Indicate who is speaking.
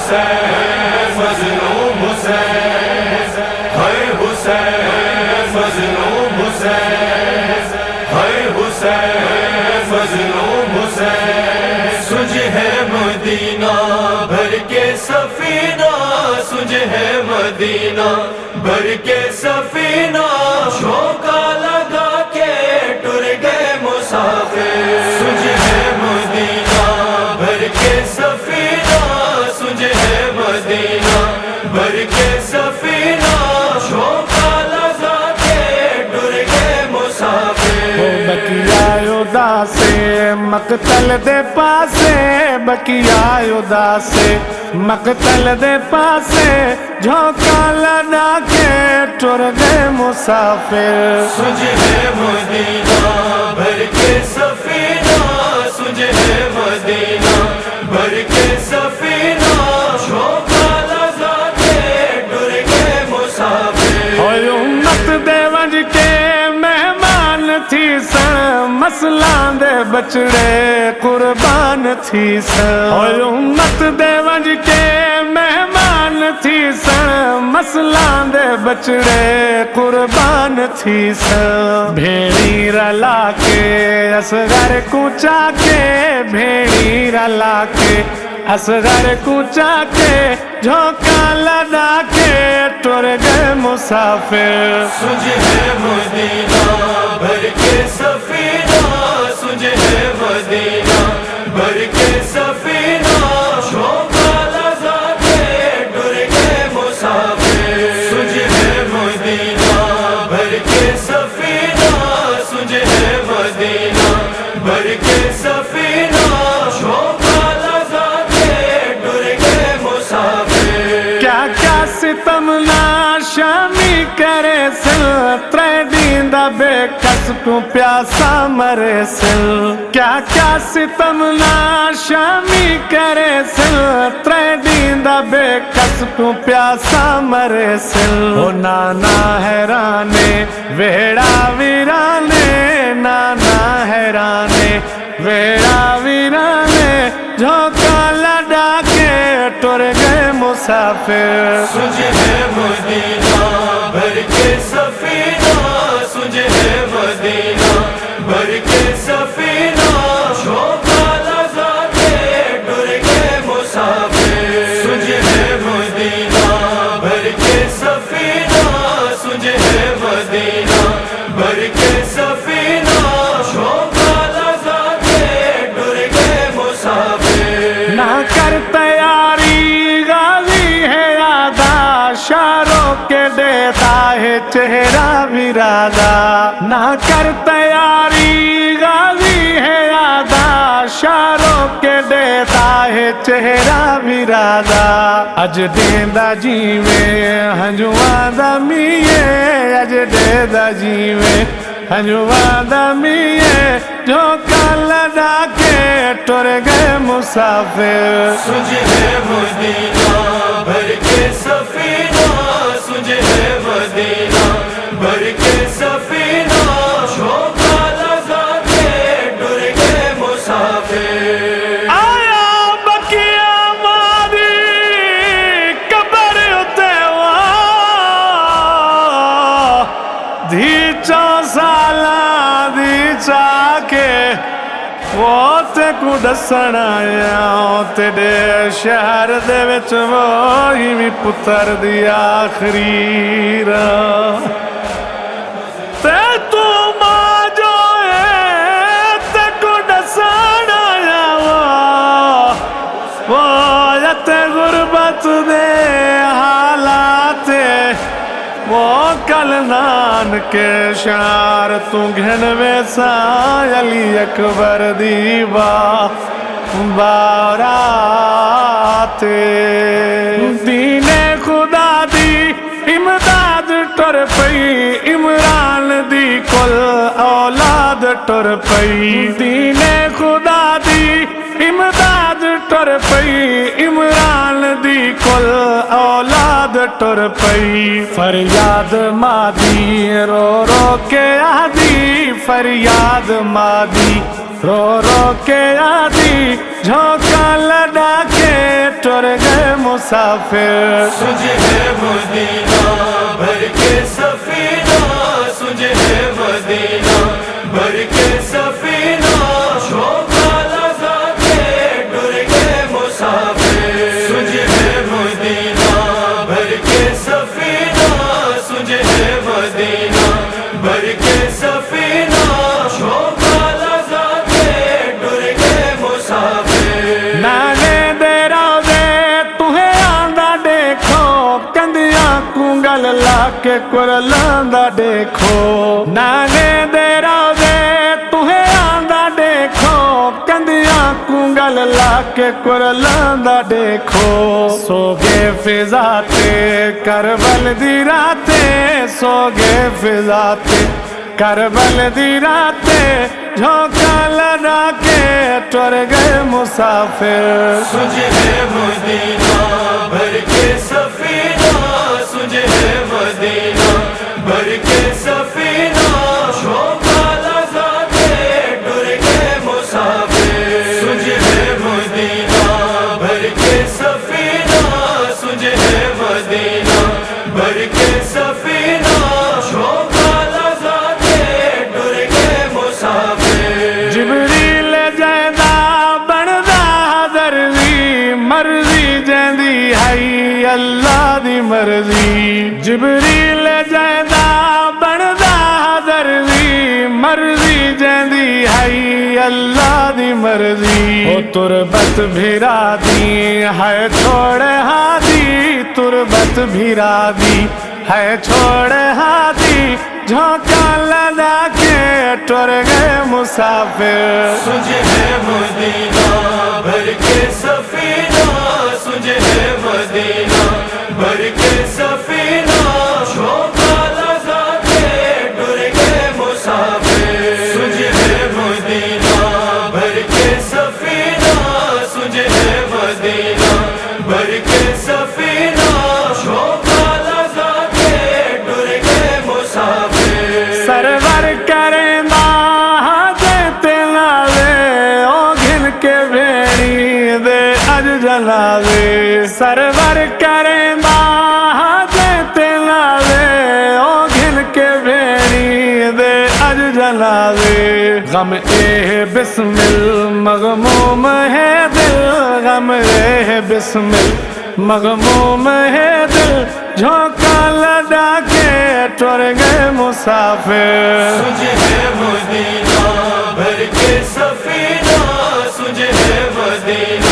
Speaker 1: حسین مظلوم حسین، ہے حسین مظلوم حسین، ہے حسین مظلوم حسین، سج ہے مدینہ بھر کے سفینہ، سج ہے مدینہ بھر کے سفینہ، جھونکا لگا کے ٹر گئے مسافر، سج ہے مدینہ بھر کے سفینہ، سج ہے مدینہ بھر کے سفینہ، جھونکا لگا کے ٹر گئے مسافر۔
Speaker 2: بکیا اداسے مقتل دے پاسے، بکیا اداسے مقتل دے پاسے، جھونکا لگا کے ٹر گئے مسافر،
Speaker 1: سج ہے مدینہ بھر کے سفینہ، سج ہے مدینہ بھر کے سفینہ، جھونکا لگا کے ٹر گئے مسافر۔
Speaker 2: اور امت دے وج کے مہمان تھی سن، مسلاں دے بچڑے قربان تھی سن، اور امت دے وج کے مہمان تھی سن، مسلاں دے بچڑے قربان تھی سن، بھیڑی رلا کے اصغر کوچا کے، بھیڑی رلا کے اصغر کوچا کے، جھونکا لگا کے ٹر گئے مسافر،
Speaker 1: سج ہے مدینہ بھر کے سفینہ، سج ہے مدینہ بھر کے سفینہ، جھونکا لگا کے ٹر گئے مسافر، سج ہے مدینہ بھر کے سفینہ، سج ہے مدینہ بھر کے سفینہ، جھونکا لگا کے ٹر گئے مسافر۔
Speaker 2: کیا کیا ستم نا شامی کرے سل، ترے دیندا بے کس تو پیاسا مرے سل، کیا کیا ستم نا شامی کرے سل، ترے دیندا بے کس تو پیاسا مرے سل، او نانا حیرانے ویڑا ویرانے، نانا حیرانے ویڑا ویرانے، جھونکا لگا کے ٹر گئے مسافر،
Speaker 1: سج ہے مدینہ بھر کے سفینہ، سج ہے مدینہ بھر کے سفینہ، جھونکا لگا کے ٹر گئے مسافر، سج ہے مدینہ بھر کے سفینہ، سج ہے مدینہ بھر کے سفینہ، جھونکا لگا کے ٹر گئے مسافر۔
Speaker 2: نہ کر تیاری غازی ہے یادا، شاروں کے دیتا ہے چہرہ بھی رادا، نہ کر تیاری غازی ہے یادا، شاروں کے دیتا ہے چہرہ بھی رادا، اج دیندا جیویں ہنجواں دا میے، اج دیندا جیویں ہنجواں دا میے، جھونکا لگا کے ٹر گئے مسافر،
Speaker 1: سج ہے مدینہ بھر کے سفینہ، سج ہے مدینہ بھر کے سفینہ، جھونکا لگا کے ٹر گئے مسافر۔
Speaker 2: آیا بکیا ماری قبر اتے دھی 4 سالاں دی چا کے، وہ تے کو دسن آیا تیرے شہر دے وچ، وہی بھی پتر دی آخری راہ، تے تو ماں جو ہے تے کو دسن آیا، وہ یت غربت دے حالات، وہ کل نان کے شعر تو گھنوے سا، علی اکبر دی بارات، دین خدا دی امداد ٹر پئی، عمران دی کل اولاد ٹر پئی، دین خدا دی امداد ٹر پئی، عمران دی کل اولاد ٹر پئی، فریاد مادی رو رو کے آدی، فریاد مادی رو رو کے آدی، جھونکا لگا کے ٹر گئے مسافر
Speaker 1: سجھ ہے مدینہ بھر کے سفینہ سجھ ہے مدینہ بھر کے سفینہ شوقہ لگا کے ڈر کے مسافر سجھ ہے مدینہ بھر کے سفینہ سجھ ہے مدینہ بھر کے سفینہ شوقہ لگا کے ڈر کے مسافر
Speaker 2: نانے دے روزے تہیں آندا دیکھو کندیاں کو گل لا کے قرلاندہ دیکھو نانے دے روزے تہیں آندا دیکھو کندیاں کو گل لا کے قرلاندہ دیکھو سو گے فضا تے کربل دی راتیں سو گے فضا تے کربل دی راتیں جھونکا لگا کے ٹر گئے مسافر
Speaker 1: سجھ ہے مدینہ بھر کے سفینہ سجھ ہے مدینہ بھر کے سفینہ شوقہ لگا کے ڈر کے مسافر سجھ ہے مدینہ بھر کے سفینہ سجھ ہے مدینہ بھر کے سفینہ شوقہ لگا کے ڈر کے مسافر
Speaker 2: جبریل جیندہ بندا حضرزی مرضی جیندی ہے اللہ دی مرضی جبریل جیندہ بندا حضرزی مرضی جیندی ہے اللہ دی مرضی او تربت بھیرا دی ہے چھوڑ ہادی تربت بھیرا دی ہے چھوڑ ہادی جھونکا لگا کے ٹر گئے مسافر
Speaker 1: سجھ ہے مدینہ بھر کے سفینہ سجھ ہے مدینہ بھر کے سفینہ شوقہ لگا کے ڈر کے مسافر سجھ ہے مدینہ بھر کے سفینہ سجھ ہے مدینہ بھر کے سفینہ شوقہ لگا کے ڈر کے مسافر
Speaker 2: سرور کریندا حاجت نالے او گھن کے بھیڑی دے اج جنازے سرور کریندا حاجت نالے او گھن کے بھیڑی دے اج جنازے غم اے بسمل مغموم ہے دل غم اے بسمل مغموم ہے دل جھونکا لگا کے ٹر گئے مسافر
Speaker 1: سجھ ہے مدینہ بھر کے سفینہ سجھ ہے مدینہ